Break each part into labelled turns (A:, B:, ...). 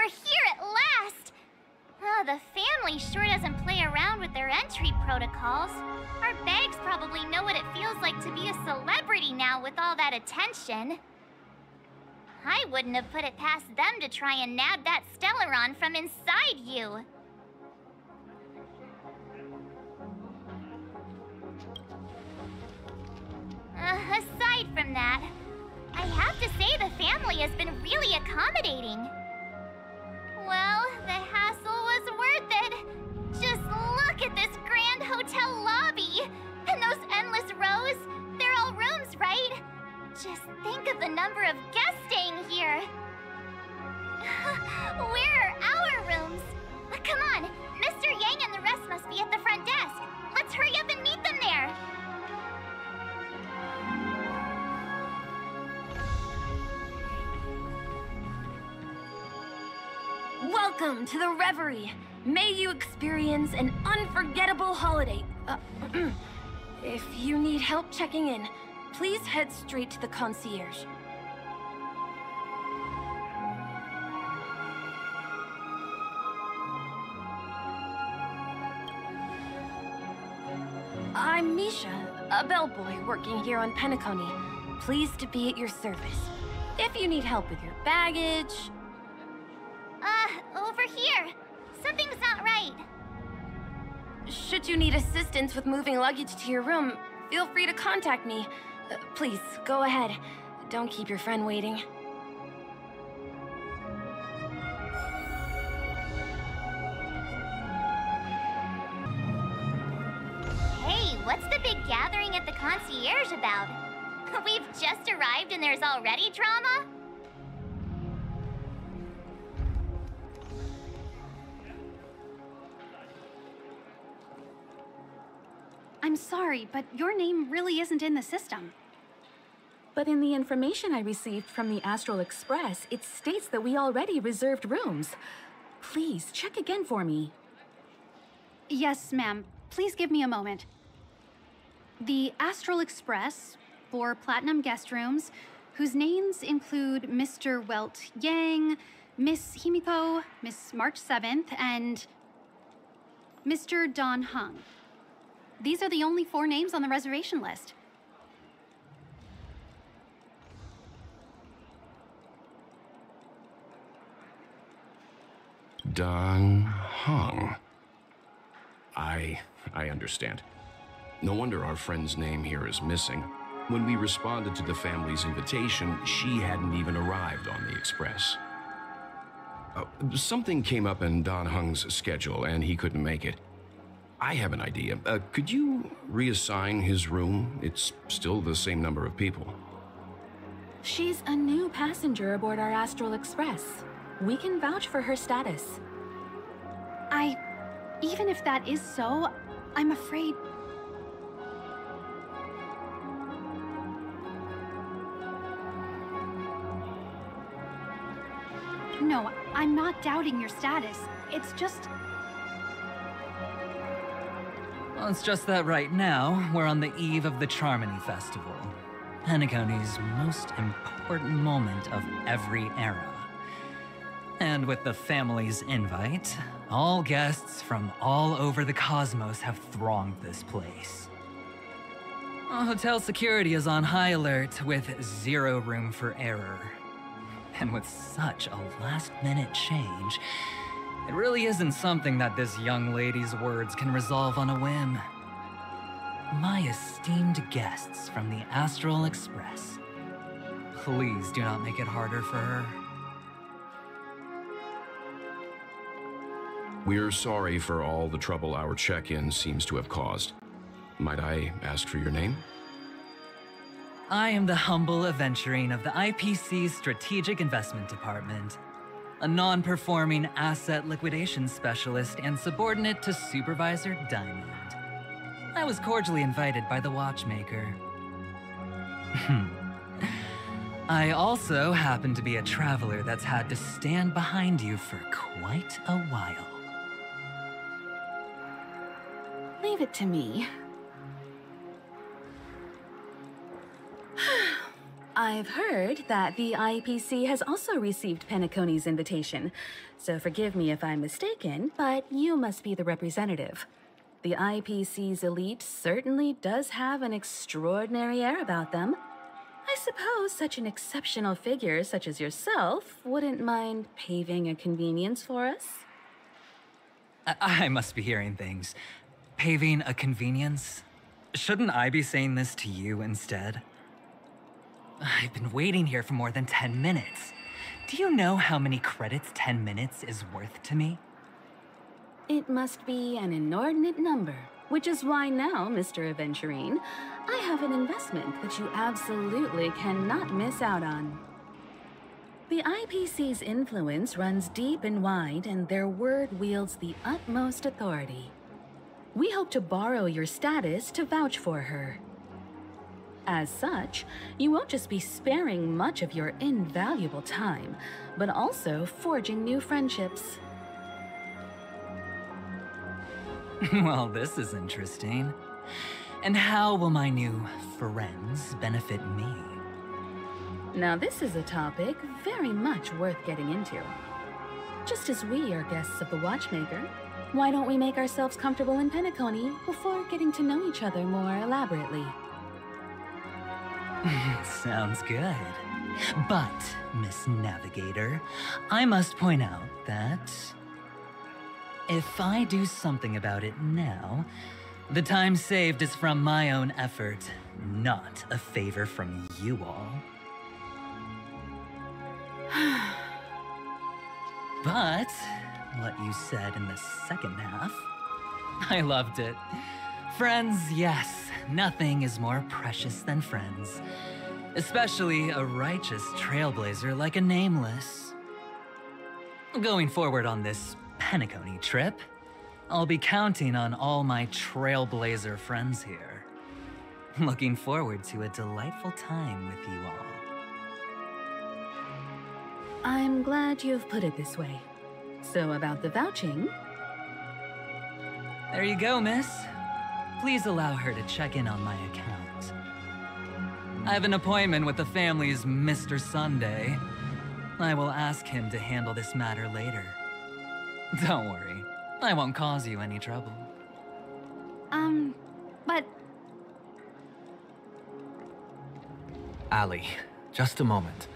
A: We're here at last! Oh, the family sure doesn't play around with their entry protocols. Our bags probably know what it feels like to be a celebrity now with all that attention. I wouldn't have put it past them to try and nab that Stellaron from inside you. Aside from that, I have to say the family has been really accommodating. Well, the hassle was worth it. Just look at this grand hotel lobby. And those endless rows. They're all rooms, right? Just think of the number of guests staying here. Where are our rooms? Come on, Mr. Yang and the rest must be at the front desk. Let's hurry up and meet them there.
B: Welcome to the Reverie. May you experience an unforgettable holiday. If you need help checking in, please head straight to the concierge. I'm Misha, a bellboy working here on Penacony. Pleased to be at your service. If you need help with your baggage...
A: Over here. Something's not right.
B: Should you need assistance with moving luggage to your room, feel free to contact me. Please, go ahead. Don't keep your friend waiting.
A: Hey, what's the big gathering at the concierge about? We've just arrived and there's already drama?
C: I'm sorry, but your name really isn't in the system.
D: But in the information I received from the Astral Express, it states that we already reserved rooms. Please, check again for me.
C: Yes, ma'am. Please give me a moment. The Astral Express, 4 platinum guest rooms, whose names include Mr. Welt Yang, Miss Himiko, Miss March 7th, and Mr. Don Hung. These are the only 4 names on the reservation list.
E: Don Hung. I understand. No wonder our friend's name here is missing. When we responded to the family's invitation, she hadn't even arrived on the express. Something came up in Don Hung's schedule and he couldn't make it. I have an idea. Could you reassign his room? It's still the same number of people.
D: She's a new passenger aboard our Astral Express. We can vouch for her status.
C: Even if that is so, I'm afraid... No, I'm not doubting your status. It's just...
F: Well, it's just that right now, we're on the eve of the Charmony Festival, Penacony's most important moment of every era. And with the family's invite, all guests from all over the cosmos have thronged this place. Hotel security is on high alert with 0 room for error. And with such a last-minute change, it really isn't something that this young lady's words can resolve on a whim. My esteemed guests from the Astral Express, please do not make it harder for her.
E: We're sorry for all the trouble our check-in seems to have caused. Might I ask for your name?
F: I am the humble aventurine of the IPC's Strategic Investment Department, a non-performing asset liquidation specialist and subordinate to Supervisor Diamond. I was cordially invited by the watchmaker. I also happen to be a traveler that's had to stand behind you for quite a while.
D: Leave it to me. I've heard that the IPC has also received Penacony's invitation, so forgive me if I'm mistaken, but you must be the representative. The IPC's elite certainly does have an extraordinary air about them. I suppose such an exceptional figure such as yourself wouldn't mind paving a convenience for us?
F: I must be hearing things. Paving a convenience? Shouldn't I be saying this to you instead? I've been waiting here for more than 10 minutes. Do you know how many credits 10 minutes is worth to me?
D: It must be an inordinate number, which is why now, Mr. Aventurine, I have an investment that you absolutely cannot miss out on. The IPC's influence runs deep and wide, and their word wields the utmost authority. We hope to borrow your status to vouch for her. As such, you won't just be sparing much of your invaluable time, but also forging new friendships.
F: Well, this is interesting. And how will my new friends benefit me?
D: Now this is a topic very much worth getting into. Just as we are guests of the Watchmaker, why don't we make ourselves comfortable in Penacony before getting to know each other more elaborately?
F: Sounds good. But, Miss Navigator, I must point out that if I do something about it now, the time saved is from my own effort, not a favor from you all. But what you said in the second half, I loved it. Friends, yes, nothing is more precious than friends. Especially a righteous trailblazer like a Nameless. Going forward on this Penacony trip, I'll be counting on all my trailblazer friends here. Looking forward to a delightful time with you all.
D: I'm glad you've put it this way. So about the vouching...
F: There you go, miss. Please allow her to check in on my account. I have an appointment with the family's Mr. Sunday. I will ask him to handle this matter later. Don't worry, I won't cause you any trouble.
C: But
G: Ali, just a moment.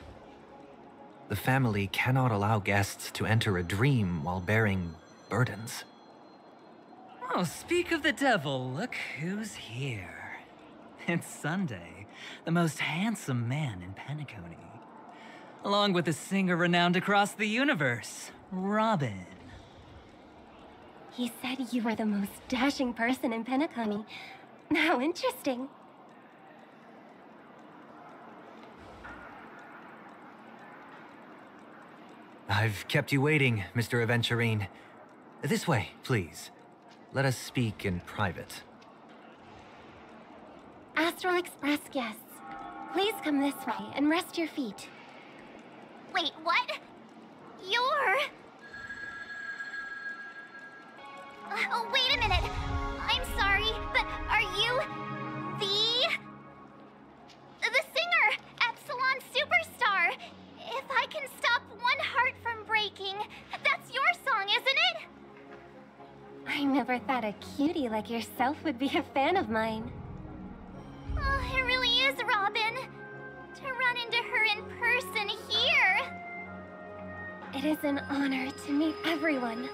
G: The family cannot allow guests to enter a dream while bearing burdens.
F: Oh, speak of the devil, look who's here. It's Sunday, the most handsome man in Penacony. Along with a singer renowned across the universe, Robin.
H: He said you were the most dashing person in Penacony. How interesting.
G: I've kept you waiting, Mr. Aventurine. This way, please. Let us speak in private.
H: Astral Express guests, please come this way and rest your feet.
A: Wait, what? You're... Oh, wait a minute. I'm sorry, but are you... the singer, Epsilon Superstar? If I can stop one heart from breaking, that's your song, isn't it?
H: I never thought a cutie like yourself would be a fan of mine.
A: Oh, it really is, Robin. To run into her in person here.
H: It is an honor to meet everyone.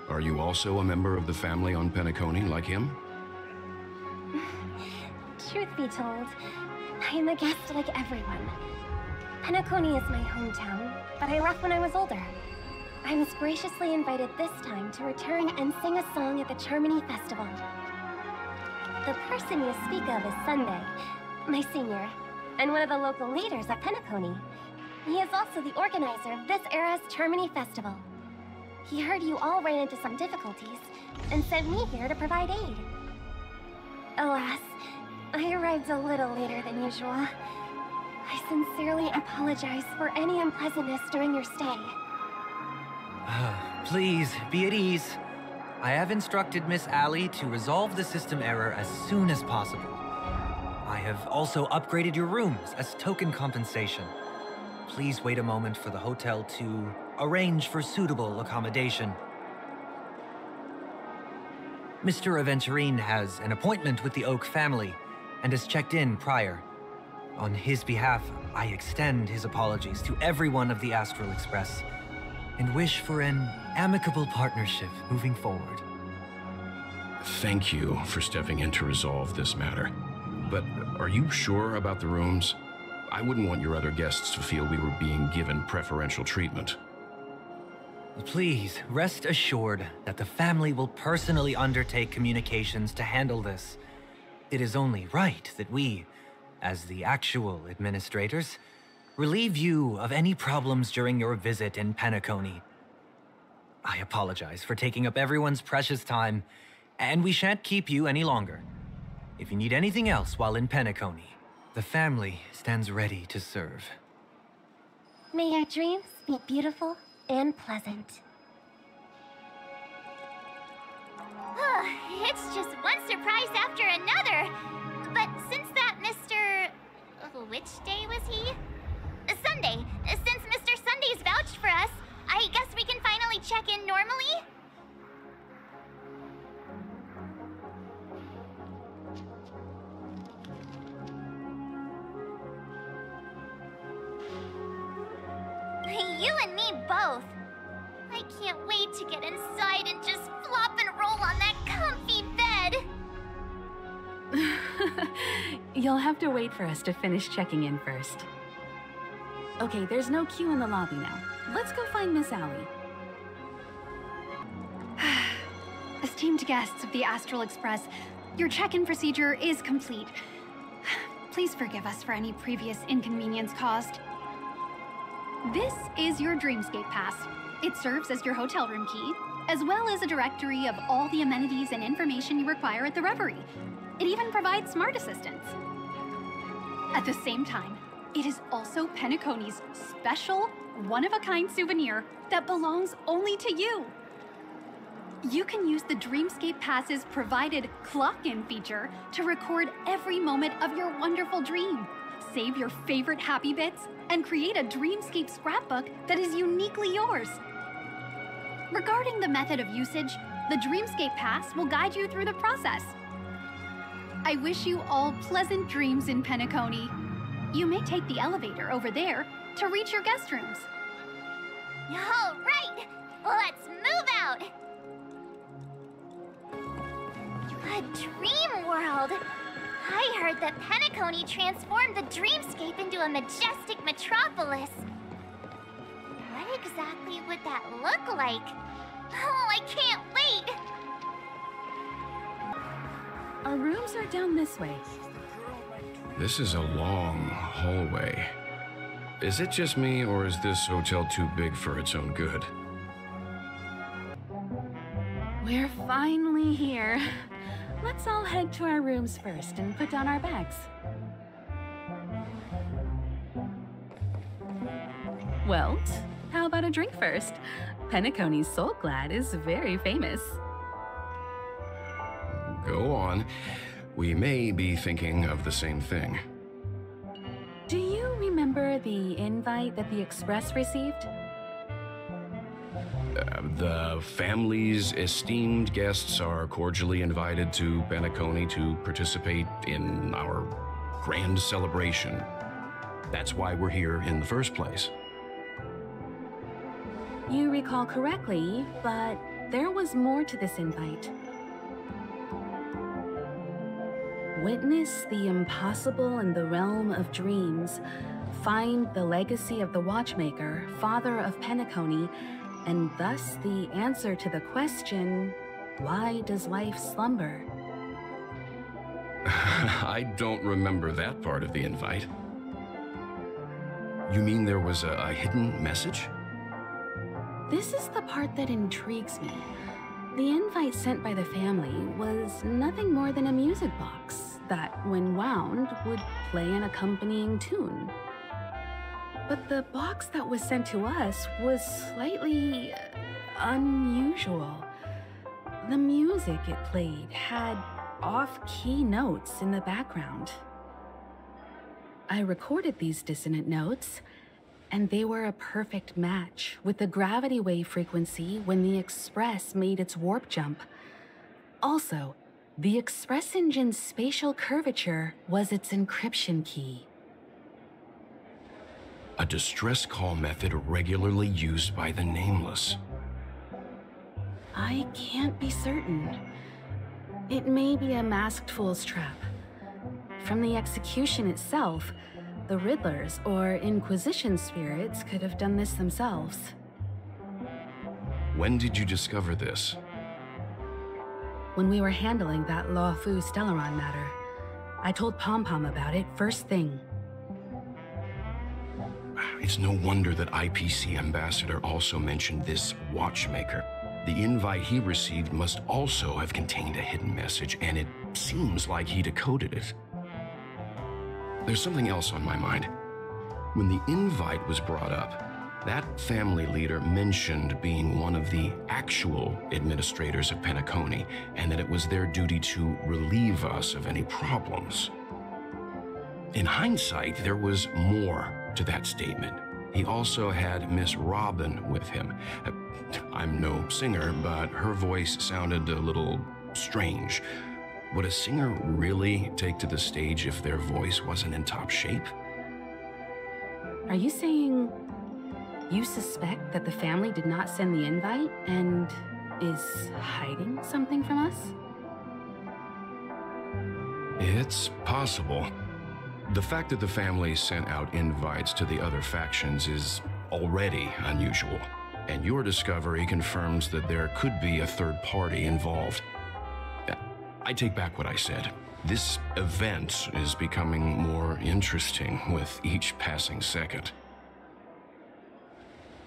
E: Are you also a member of the family on Penacony like him?
H: Truth be told, I am a guest like everyone. Penacony is my hometown, but I left when I was older. I was graciously invited this time to return and sing a song at the Charmony Festival. The person you speak of is Sunday, my senior, and one of the local leaders at Penacony. He is also the organizer of this era's Charmony Festival. He heard you all ran into some difficulties, and sent me here to provide aid. Alas, I arrived a little later than usual. I sincerely apologize for any unpleasantness during your stay.
G: Please, be at ease. I have instructed Miss Ali to resolve the system error as soon as possible. I have also upgraded your rooms as token compensation. Please wait a moment for the hotel to arrange for suitable accommodation. Mr. Aventurine has an appointment with the Oak family and has checked in prior. On his behalf, I extend his apologies to everyone of the Astral Express and wish for an amicable partnership moving forward.
E: Thank you for stepping in to resolve this matter. But are you sure about the rooms? I wouldn't want your other guests to feel we were being given preferential treatment.
G: Please, rest assured that the family will personally undertake communications to handle this. It is only right that we, as the actual administrators, relieve you of any problems during your visit in Penacony. I apologize for taking up everyone's precious time, and we shan't keep you any longer. If you need anything else while in Penacony, the family stands ready to serve.
H: May your dreams be beautiful and pleasant.
A: It's just one surprise after another. But since that Mr... which day was he? Sunday. Since Mr. Sunday's vouched for us, I guess we can finally check in normally? You and me both. I can't wait to get inside and just flop and roll on that comfy bed.
D: You'll have to wait for us to finish checking in first. Okay, there's no queue in the lobby now. Let's go find Miss Allie.
C: Esteemed guests of the Astral Express, your check-in procedure is complete. Please forgive us for any previous inconvenience caused. This is your Dreamscape Pass. It serves as your hotel room key, as well as a directory of all the amenities and information you require at the Reverie. It even provides smart assistants. At the same time, it is also Penacony's special, one-of-a-kind souvenir that belongs only to you. You can use the Dreamscape Pass's provided clock-in feature to record every moment of your wonderful dream, save your favorite happy bits, and create a Dreamscape scrapbook that is uniquely yours. Regarding the method of usage, the Dreamscape Pass will guide you through the process. I wish you all pleasant dreams in Penacony. You may take the elevator over there to reach your guest rooms.
A: All right, let's move out. A dream world. I heard that Penacony transformed the dreamscape into a majestic metropolis. What exactly would that look like? Oh, I can't wait!
D: Our rooms are down this way.
E: This is a long hallway. Is it just me, or is this hotel too big for its own good?
D: We're finally here. Let's all head to our rooms first and put down our bags. Welt, how about a drink first? Penacony's Soul Glad is very famous.
E: Go on. We may be thinking of the same thing.
D: Do you remember the invite that the Express received?
E: The family's esteemed guests are cordially invited to Penacony to participate in our grand celebration. That's why we're here in the first place.
D: You recall correctly, but there was more to this invite. Witness the impossible in the realm of dreams. Find the legacy of the Watchmaker, father of Penacony, and thus the answer to the question, why does life slumber?
E: I don't remember that part of the invite. You mean there was a hidden message?
D: This is the part that intrigues me. The invite sent by the family was nothing more than a music box that, when wound, would play an accompanying tune. But the box that was sent to us was slightly unusual. The music it played had off-key notes in the background. I recorded these dissonant notes, and they were a perfect match with the gravity wave frequency when the Express made its warp jump. Also, the Express engine's spatial curvature was its encryption key.
E: A distress call method regularly used by the Nameless.
D: I can't be certain. It may be a masked fool's trap. From the execution itself, the Riddlers or Inquisition spirits could have done this themselves.
E: When did you discover this?
D: When we were handling that Law Fu Stellaron matter, I told Pom Pom about it first thing.
E: It's no wonder that IPC Ambassador also mentioned this watchmaker. The invite he received must also have contained a hidden message, and it seems like he decoded it. There's something else on my mind. When the invite was brought up, that family leader mentioned being one of the actual administrators of Penacony, and that it was their duty to relieve us of any problems. In hindsight, there was more to that statement. He also had Miss Robin with him. I'm no singer, but her voice sounded a little strange. Would a singer really take to the stage if their voice wasn't in top shape?
D: Are you saying you suspect that the family did not send the invite and is hiding something from us?
E: It's possible. The fact that the family sent out invites to the other factions is already unusual, and your discovery confirms that there could be a third party involved. I take back what I said. This event is becoming more interesting with each passing second.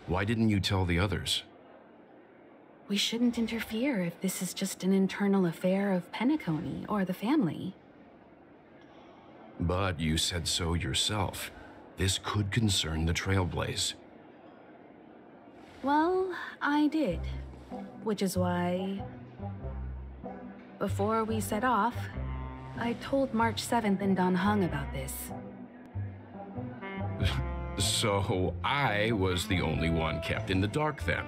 E: Why didn't you tell the others?
D: We shouldn't interfere if this is just an internal affair of Penacony or the family.
E: But you said so yourself. This could concern the Trailblaze.
D: Well, I did. Which is why, before we set off, I told March 7th and Don Hung about this.
E: So I was the only one kept in the dark then.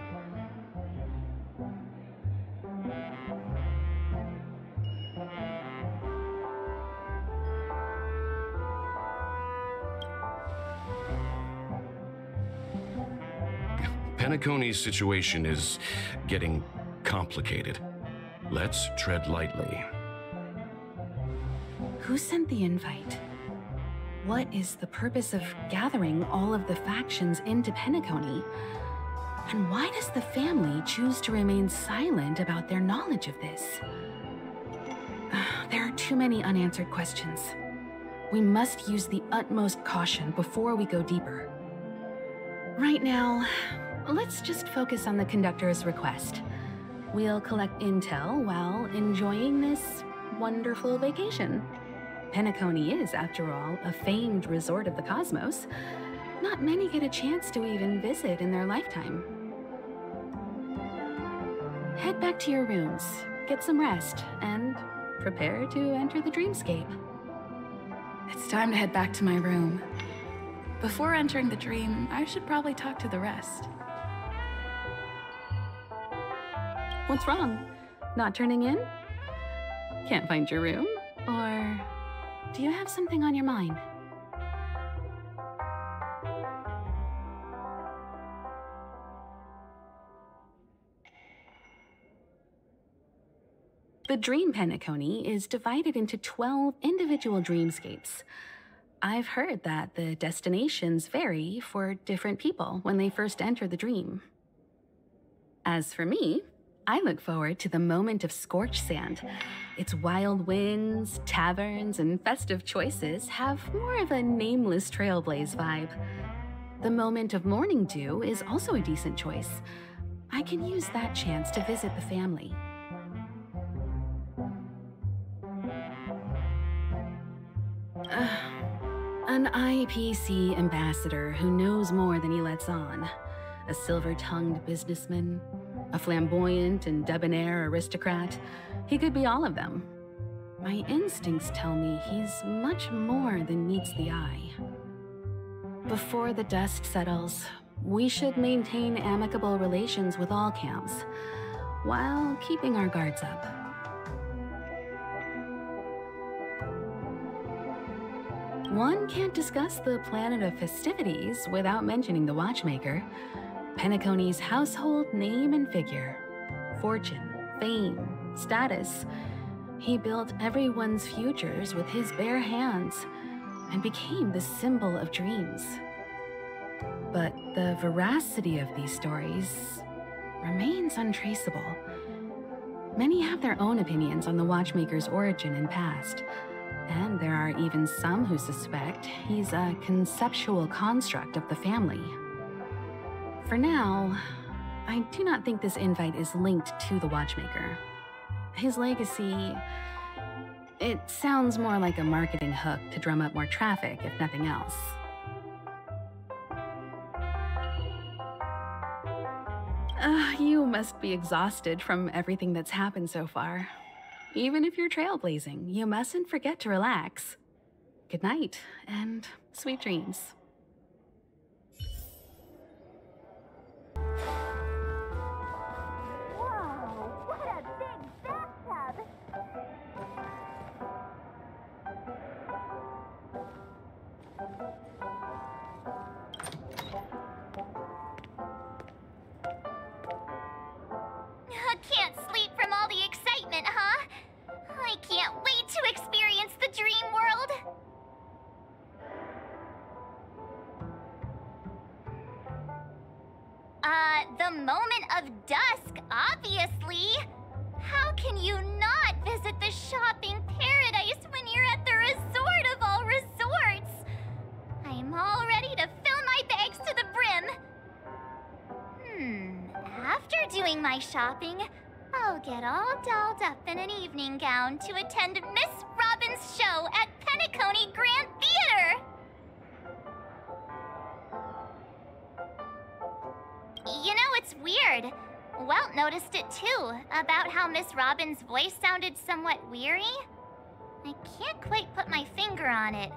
E: Penacony's situation is getting complicated. Let's tread lightly.
D: Who sent the invite? What is the purpose of gathering all of the factions into Penacony? And why does the family choose to remain silent about their knowledge of this? There are too many unanswered questions. We must use the utmost caution before we go deeper. Right now, let's just focus on the conductor's request. We'll collect intel while enjoying this wonderful vacation. Penacony is, after all, a famed resort of the cosmos. Not many get a chance to even visit in their lifetime. Head back to your rooms, get some rest, and prepare to enter the dreamscape.
I: It's time to head back to my room. Before entering the dream, I should probably talk to the rest.
D: What's wrong? Not turning in? Can't find your room? Or do you have something on your mind? The Dream Penacony is divided into 12 individual dreamscapes. I've heard that the destinations vary for different people when they first enter the dream. As for me, I look forward to the moment of scorched sand. Its wild winds, taverns, and festive choices have more of a nameless Trailblaze vibe. The moment of morning dew is also a decent choice. I can use that chance to visit the family. An IPC ambassador who knows more than he lets on. A silver-tongued businessman. A flamboyant and debonair aristocrat. He could be all of them. my instincts tell me he's much more than meets the eye. Before the dust settles, we should maintain amicable relations with all camps, while keeping our guards up. One can't discuss the planet of festivities without mentioning the Watchmaker, Penacony's household name and figure. Fortune, fame, status. He built everyone's futures with his bare hands and became the symbol of dreams. But the veracity of these stories remains untraceable. Many have their own opinions on the Watchmaker's origin and past, and there are even some who suspect he's a conceptual construct of the family. For now, I do not think this invite is linked to the Watchmaker. His legacy, it sounds more like a marketing hook to drum up more traffic, if nothing else. You must be exhausted from everything that's happened so far. Even if you're trailblazing, you mustn't forget to relax. Good night, and sweet dreams.
A: Can't sleep from all the excitement, huh? I can't wait to experience the dream world. The moment of dusk, obviously. How can you not visit the shopping paradise when you're at the resort of all resorts? I'm all ready to fill my bags to the brim. After doing my shopping, I'll get all dolled up in an evening gown to attend Miss Robin's show at Penacony Grand Theater. You know, it's weird. Welt noticed it too, about how Miss Robin's voice sounded somewhat weary. I can't quite put my finger on it,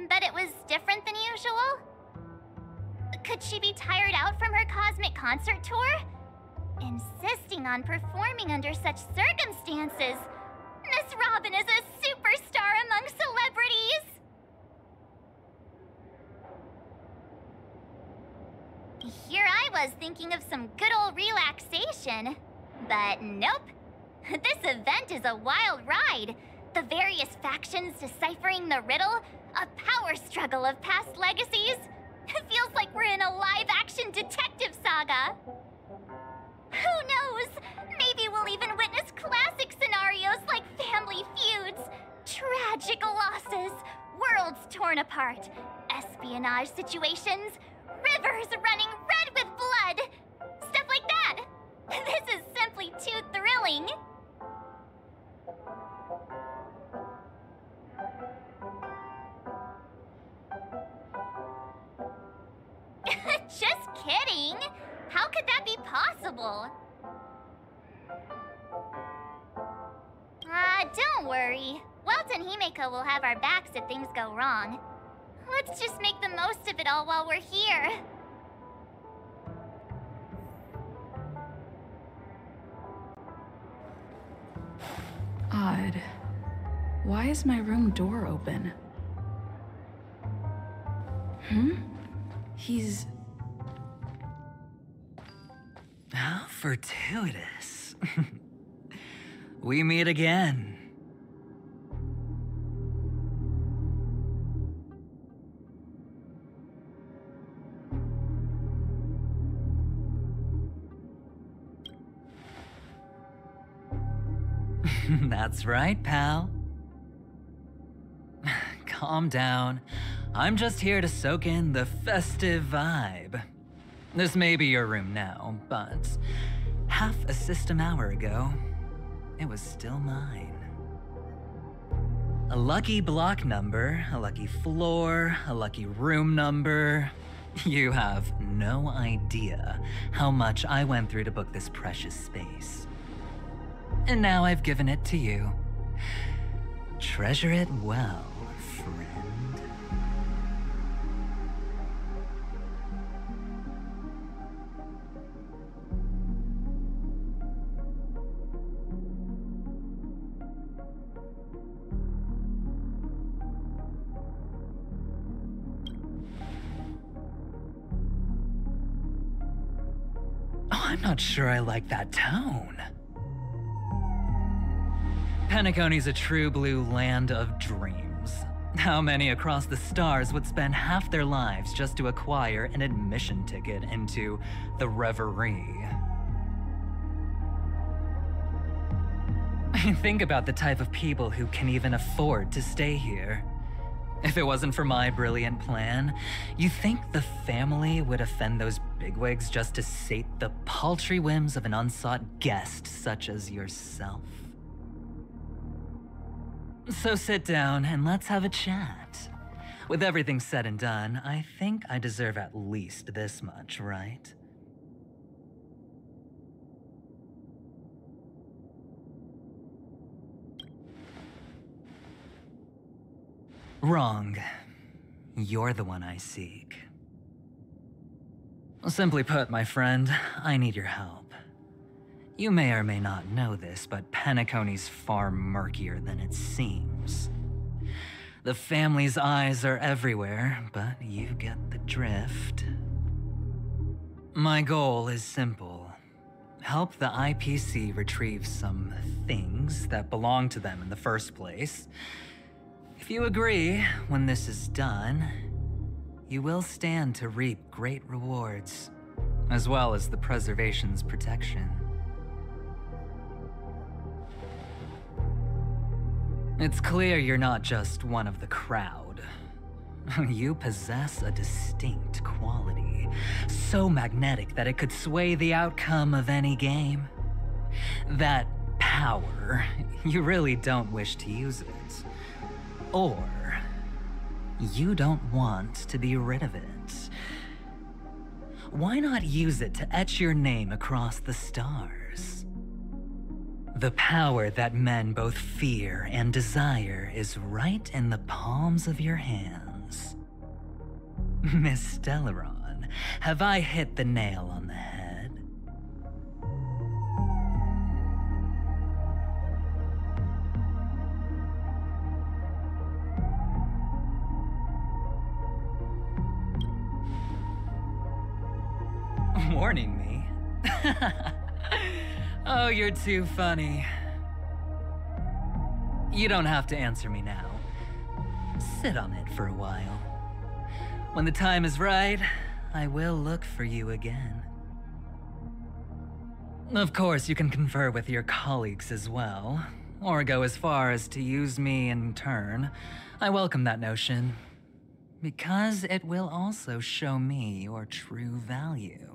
A: but it was different than usual. Could she be tired out from her cosmic concert tour? Insisting on performing under such circumstances. Miss Robin is a superstar among celebrities! Here I was thinking of some good old relaxation. But nope. This event is a wild ride. The various factions deciphering the riddle, a power struggle of past legacies. It feels like we're in a live-action detective saga. Who knows? Maybe we'll even witness classic scenarios like family feuds, tragic losses, worlds torn apart, espionage situations, rivers running red with blood. Stuff like that. This is simply too thrilling. Just kidding. How could that be possible? Don't worry. Welt and Himeko will have our backs if things go wrong. Let's just make the most of it all while we're here.
I: Odd. Why is my room door open? He's...
F: How fortuitous. We meet again. That's right, pal. Calm down. I'm just here to soak in the festive vibe. This may be your room now, but half a system hour ago, it was still mine. A lucky block number, a lucky floor, a lucky room number. You have no idea how much I went through to book this precious space. And now I've given it to you. Treasure it well, friend. I'm not sure I like that tone. Penacony's a true blue land of dreams. How many across the stars would spend half their lives just to acquire an admission ticket into the Reverie? Think about the type of people who can even afford to stay here. If it wasn't for my brilliant plan, you think the family would offend those bigwigs just to sate the paltry whims of an unsought guest such as yourself? So sit down and let's have a chat. With everything said and done, I think I deserve at least this much, right? Wrong. You're the one I seek. Simply put, my friend, I need your help. You may or may not know this, but Penacony's far murkier than it seems. The family's eyes are everywhere, but you get the drift. My goal is simple. Help the IPC retrieve some things that belong to them in the first place. If you agree, when this is done, you will stand to reap great rewards, as well as the preservation's protection. It's clear you're not just one of the crowd. You possess a distinct quality, so magnetic that it could sway the outcome of any game. That power, you really don't wish to use it. Or, you don't want to be rid of it. Why not use it to etch your name across the stars? The power that men both fear and desire is right in the palms of your hands. Miss Stellaron, have I hit the nail on the head? Warning me? Oh, you're too funny. You don't have to answer me now. Sit on it for a while. When the time is right, I will look for you again. Of course, you can confer with your colleagues as well, or go as far as to use me in turn. I welcome that notion, because it will also show me your true value.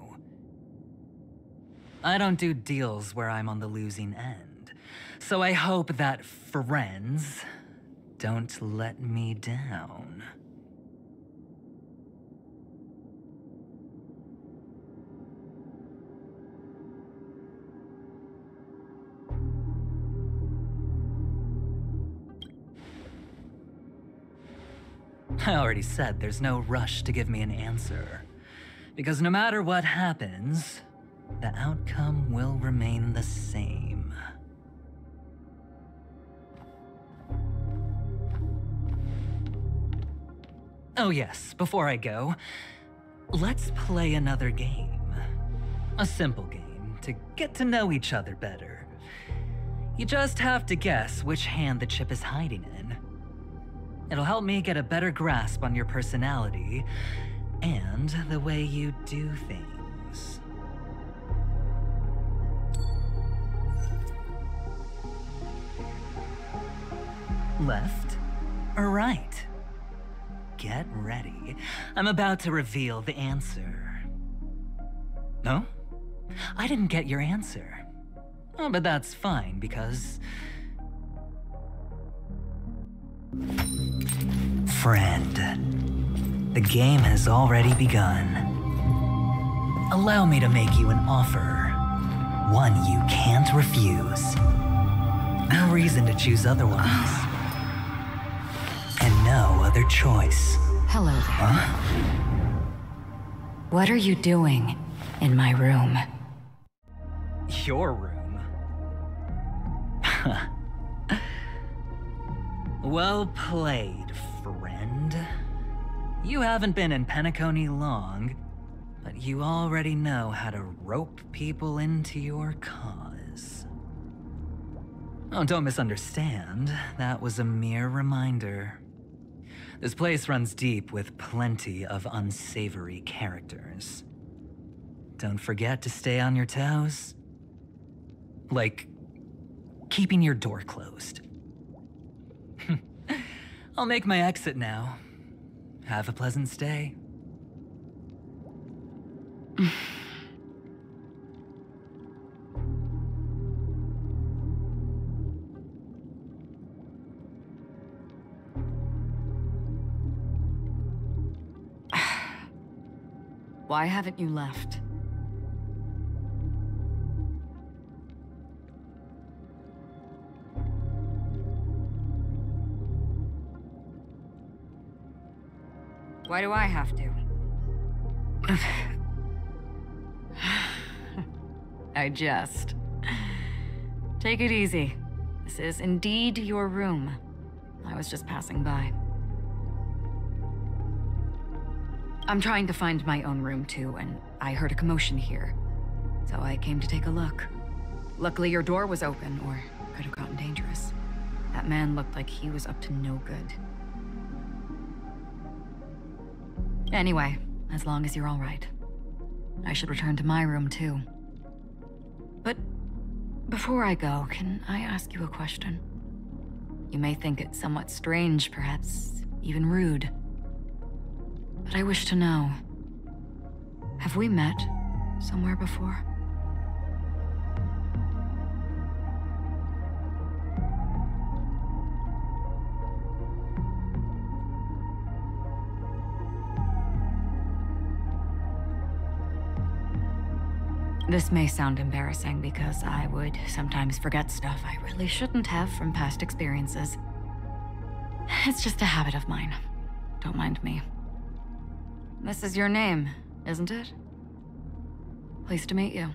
F: I don't do deals where I'm on the losing end, so I hope that friends don't let me down. I already said there's no rush to give me an answer, because no matter what happens, the outcome will remain the same. Oh yes, before I go, let's play another game. A simple game to get to know each other better. You just have to guess which hand the chip is hiding in. It'll help me get a better grasp on your personality and the way you do things. Left or right? Get ready. I'm about to reveal the answer. No? I didn't get your answer. Oh, but that's fine, because... Friend, the game has already begun. Allow me to make you an offer. One you can't refuse. No reason to choose otherwise. no other choice.
J: Hello there.
F: Huh?
J: What are you doing in my room?
F: Your room? Well played, friend. You haven't been in Penacony long, but you already know how to rope people into your cause. Oh, don't misunderstand. That was a mere reminder. This place runs deep with plenty of unsavory characters. Don't forget to stay on your toes. Like, keeping your door closed. I'll make my exit now. Have a pleasant stay.
J: Why haven't you left? Why do I have to? I jest. Take it easy. This is indeed your room. I was just passing by. I'm trying to find my own room too, and I heard a commotion here. So I came to take a look. Luckily your door was open, or it could have gotten dangerous. That man looked like he was up to no good. Anyway, as long as you're all right. I should return to my room too. But before I go, can I ask you a question? You may think it somewhat strange, perhaps even rude. But I wish to know, have we met somewhere before? This may sound embarrassing because I would sometimes forget stuff I really shouldn't have from past experiences. It's just a habit of mine. Don't mind me. This is your name, isn't it? Pleased to meet you.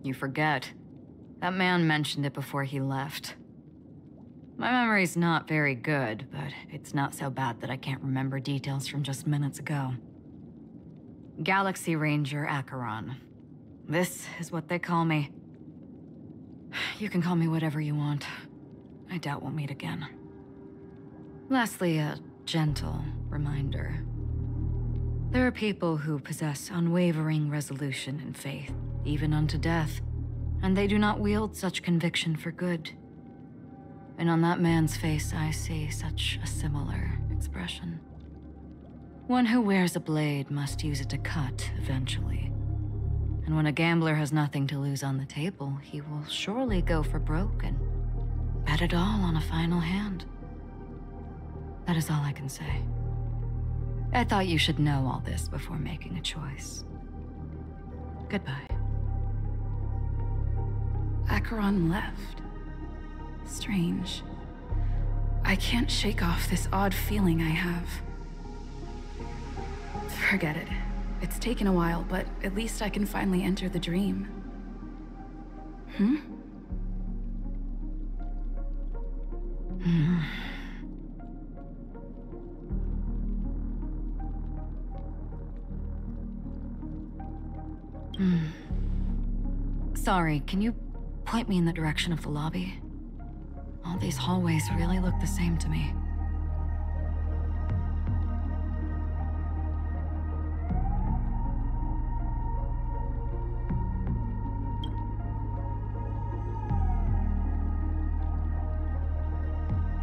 J: You forget. That man mentioned it before he left. My memory's not very good, but it's not so bad that I can't remember details from just minutes ago. Galaxy Ranger Acheron. This is what they call me. You can call me whatever you want. I doubt we'll meet again. Lastly, a gentle reminder. There are people who possess unwavering resolution and faith, even unto death, and they do not wield such conviction for good. And on that man's face, I see such a similar expression. One who wears a blade must use it to cut eventually. And when a gambler has nothing to lose on the table, he will surely go for broke and bet it all on a final hand. That is all I can say. I thought you should know all this before making a choice. Goodbye.
I: Acheron left. Strange. I can't shake off this odd feeling I have. Forget it. It's taken a while, but at least I can finally enter the dream.
J: Sorry, can you point me in the direction of the lobby? All these hallways really look the same to me.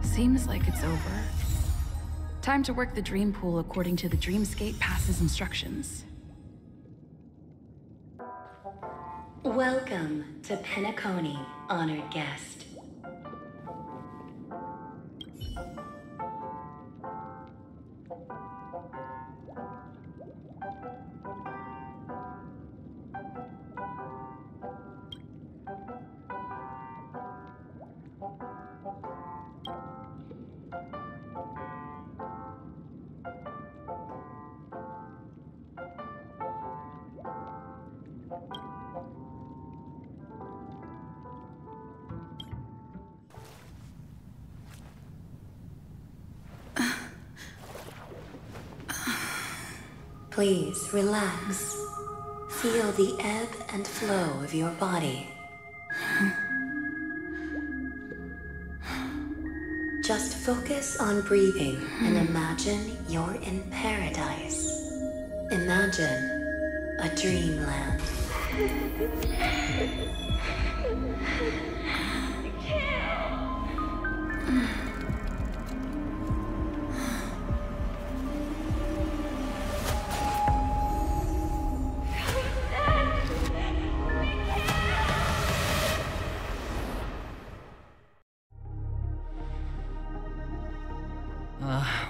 I: Seems like it's over. Time to work the dream pool according to the Dreamscape Pass's instructions.
K: Welcome to Penacony, honored guest. Please relax. Feel the ebb and flow of your body. Just focus on breathing and imagine you're in paradise. Imagine a dreamland.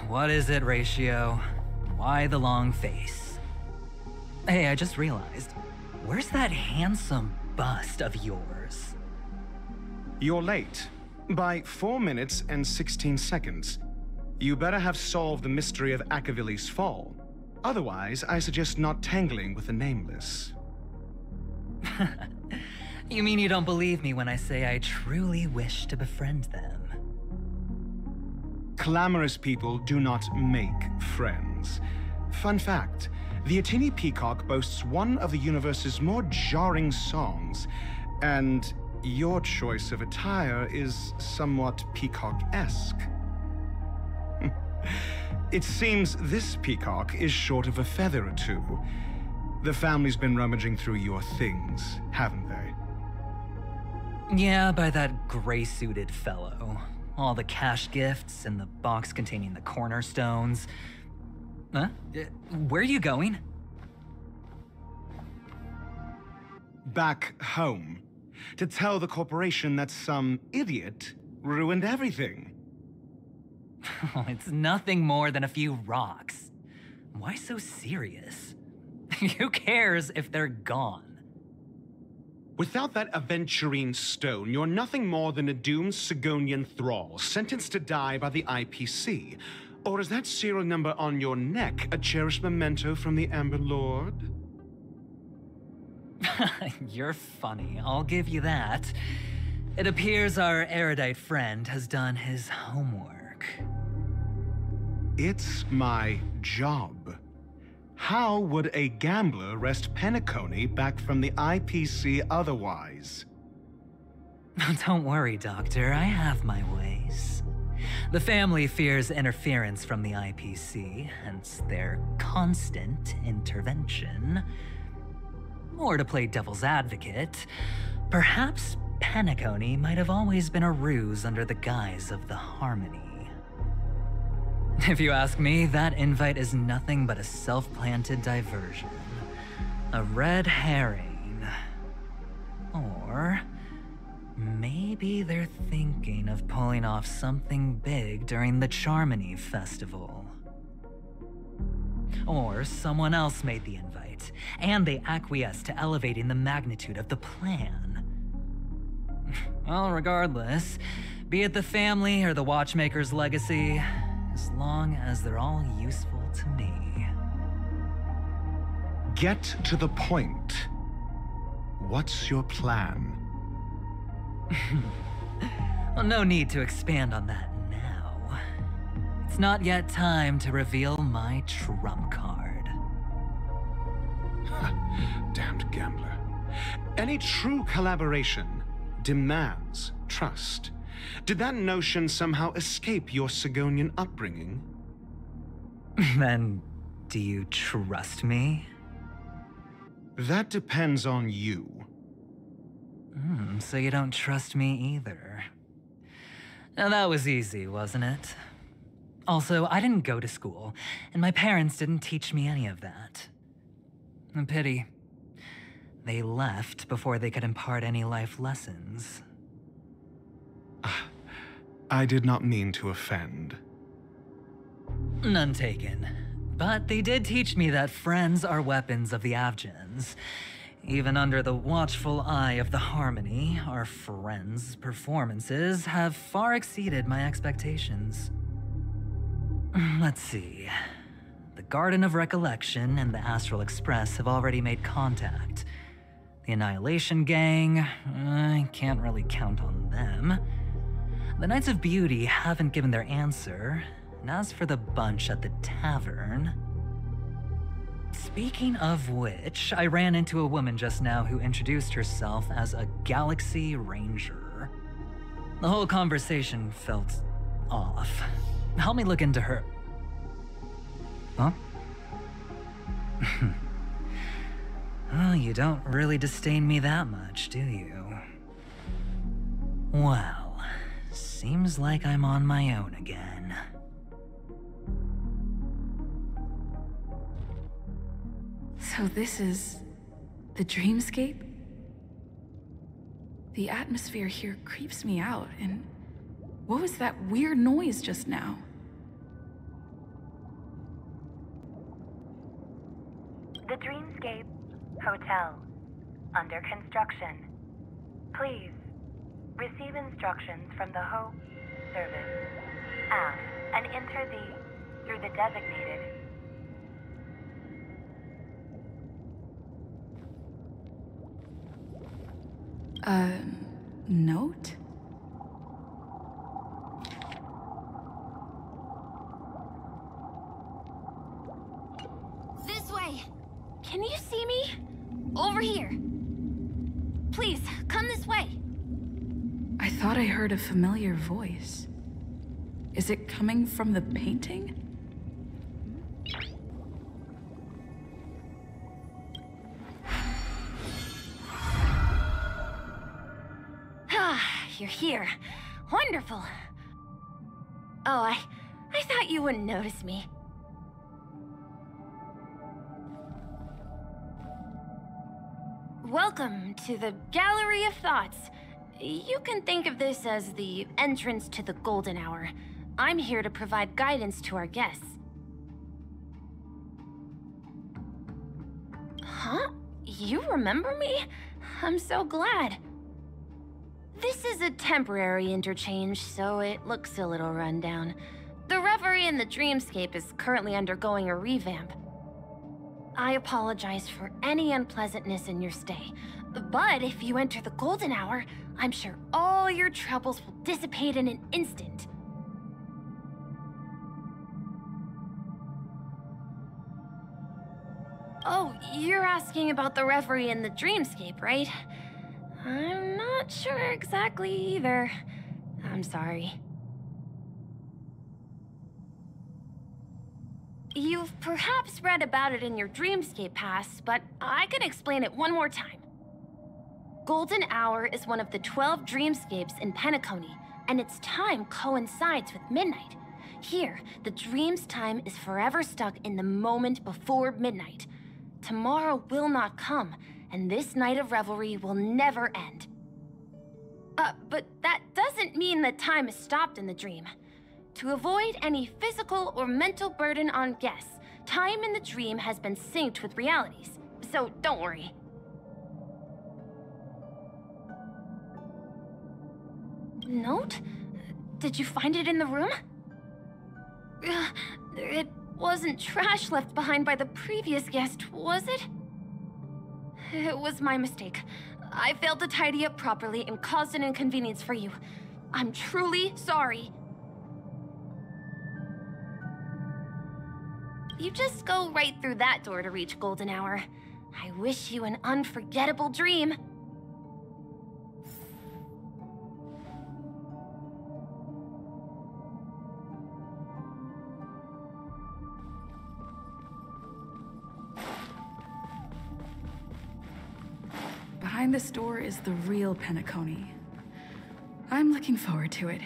F: What is it, Ratio? Why the long face? Hey, I just realized, where's that handsome bust of yours?
L: You're late. By 4 minutes and 16 seconds. You better have solved the mystery of Akavili's fall. Otherwise, I suggest not tangling with the Nameless.
F: You mean you don't believe me when I say I truly wish to befriend them?
L: Clamorous people do not make friends. Fun fact, the Atini Peacock boasts one of the universe's more jarring songs, and your choice of attire is somewhat peacock-esque. It seems this peacock is short of a feather or two. The family's been rummaging through your things, haven't they?
F: Yeah, by that gray-suited fellow. All the cash gifts and the box containing the cornerstones. Huh? Where are you going?
L: Back home. To tell the corporation that some idiot ruined everything.
F: Oh, it's nothing more than a few rocks. Why so serious? Who cares if they're gone?
L: Without that aventurine stone, you're nothing more than a doomed Sigonian thrall, sentenced to die by the IPC. Or is that serial number on your neck a cherished memento from the Amber Lord?
F: You're funny, I'll give you that. It appears our erudite friend has done his homework.
L: It's my job. How would a gambler wrest Penacony back from the IPC otherwise?
F: Don't worry, Doctor. I have my ways. The family fears interference from the IPC, hence their constant intervention. Or to play devil's advocate, perhaps Penacony might have always been a ruse under the guise of the Harmony. If you ask me, that invite is nothing but a self-planted diversion. A red herring. Or maybe they're thinking of pulling off something big during the Charmony Festival. Or someone else made the invite, and they acquiesced to elevating the magnitude of the plan. Well, regardless, be it the family or the Watchmaker's legacy, as long as they're all useful to me.
L: Get to the point. What's your plan?
F: Well, no need to expand on that now. It's not yet time to reveal my trump card.
L: Damned gambler. Any true collaboration demands trust. Did that notion somehow escape your Sigonian upbringing?
F: Then, do you trust me?
L: That depends on you.
F: So you don't trust me either. Now that was easy, wasn't it? Also, I didn't go to school, and my parents didn't teach me any of that. A pity. They left before they could impart any life lessons.
L: I did not mean to offend.
F: None taken. But they did teach me that friends are weapons of the Avgens. Even under the watchful eye of the Harmony, our friends' performances have far exceeded my expectations. Let's see. The Garden of Recollection and the Astral Express have already made contact. The Annihilation Gang, I can't really count on them. The Knights of Beauty haven't given their answer, and as for the bunch at the tavern... Speaking of which, I ran into a woman just now who introduced herself as a Galaxy Ranger. The whole conversation felt off. Help me look into her. Huh? Well, you don't really disdain me that much, do you? Well, seems like I'm on my own again.
I: So this is the dreamscape? The atmosphere here creeps me out, and what was that weird noise just now?
M: The Dreamscape Hotel. Under construction. Please receive instructions from the Hope Service. Ask and enter through the designated.
I: Note?
B: This way! Can you see me? Over here. Please, come this way.
I: I thought I heard a familiar voice. Is it coming from the painting?
B: You're here. Wonderful. Oh, I thought you wouldn't notice me. Welcome to the Gallery of Thoughts. You can think of this as the entrance to the Golden Hour. I'm here to provide guidance to our guests. Huh? You remember me? I'm so glad. This is a temporary interchange, so it looks a little rundown. The Reverie in the Dreamscape is currently undergoing a revamp. I apologize for any unpleasantness in your stay, but if you enter the Golden Hour, I'm sure all your troubles will dissipate in an instant. Oh, you're asking about the Reverie in the Dreamscape, right? I'm not sure exactly either. I'm sorry. You've perhaps read about it in your Dreamscape Pass, but I can explain it one more time. Golden Hour is one of the 12 dreamscapes in Penacony, and its time coincides with midnight. Here, the dream's time is forever stuck in the moment before midnight. Tomorrow will not come, and this night of revelry will never end. But that doesn't mean that time is stopped in the dream. To avoid any physical or mental burden on guests, time in the dream has been synced with realities, so don't worry. Note? Did you find it in the room? It wasn't trash left behind by the previous guest, was it? It was my mistake. I failed to tidy up properly and caused an inconvenience for you. I'm truly sorry. You just go right through that door to reach Golden Hour. I wish you an unforgettable dream.
I: Behind this door is the real Penacony. I'm looking forward to it.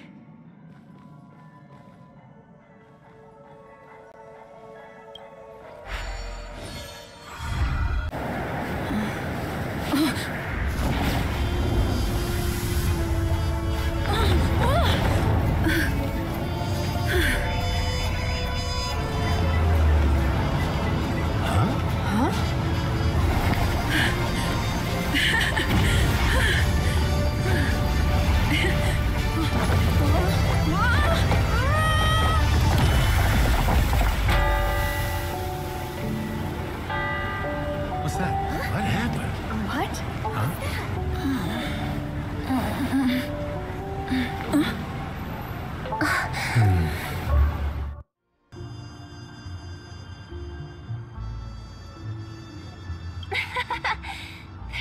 E: What's that? What happened?
B: What?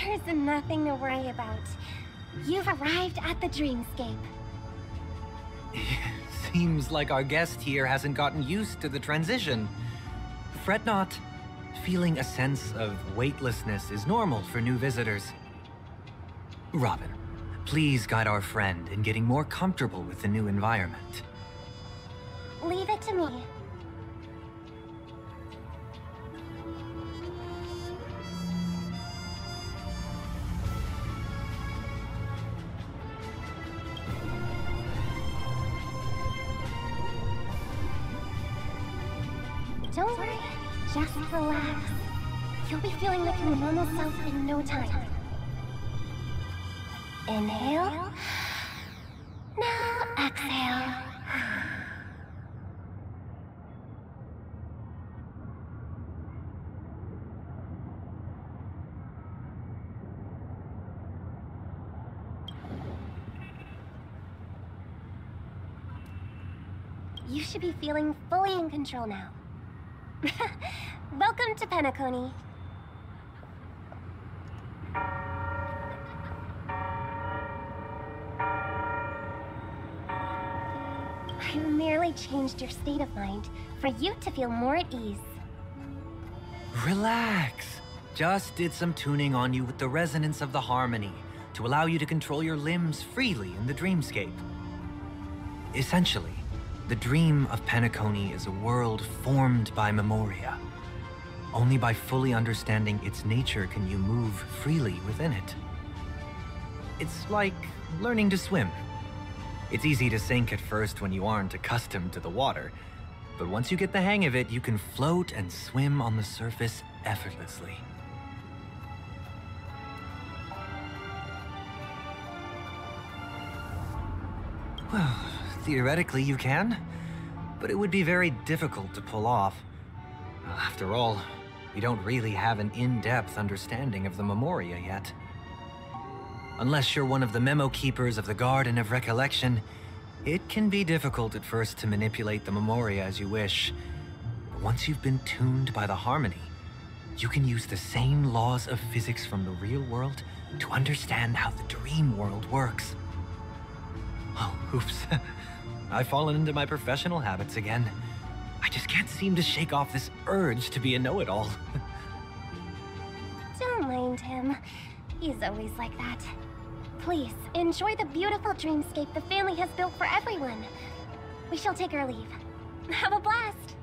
H: There's nothing to worry about. You've arrived at the dreamscape.
G: Seems like our guest here hasn't gotten used to the transition. Fret not. Feeling a sense of weightlessness is normal for new visitors. Robin, please guide our friend in getting more comfortable with the new environment.
H: Leave it to me. Don't worry, just relax. You'll be feeling like your normal self in no time. Inhale. Now exhale. You should be feeling fully in control now. Welcome to Penacony. I merely changed your state of mind for you to feel more at ease.
G: Relax. Just did some tuning on you with the resonance of the harmony to allow you to control your limbs freely in the dreamscape. Essentially, the dream of Penacony is a world formed by Memoria. Only by fully understanding its nature can you move freely within it. It's like learning to swim. It's easy to sink at first when you aren't accustomed to the water, but once you get the hang of it, you can float and swim on the surface effortlessly. Well, theoretically you can, but it would be very difficult to pull off. After all, we don't really have an in-depth understanding of the Memoria yet. Unless you're one of the memo keepers of the Garden of Recollection, it can be difficult at first to manipulate the Memoria as you wish. But once you've been tuned by the harmony, you can use the same laws of physics from the real world to understand how the dream world works. Oh, oops. I've fallen into my professional habits again. I just can't seem to shake off this urge to be a know-it-all.
H: Don't mind him. He's always like that. Please, enjoy the beautiful dreamscape the family has built for everyone. We shall take our leave. Have a blast!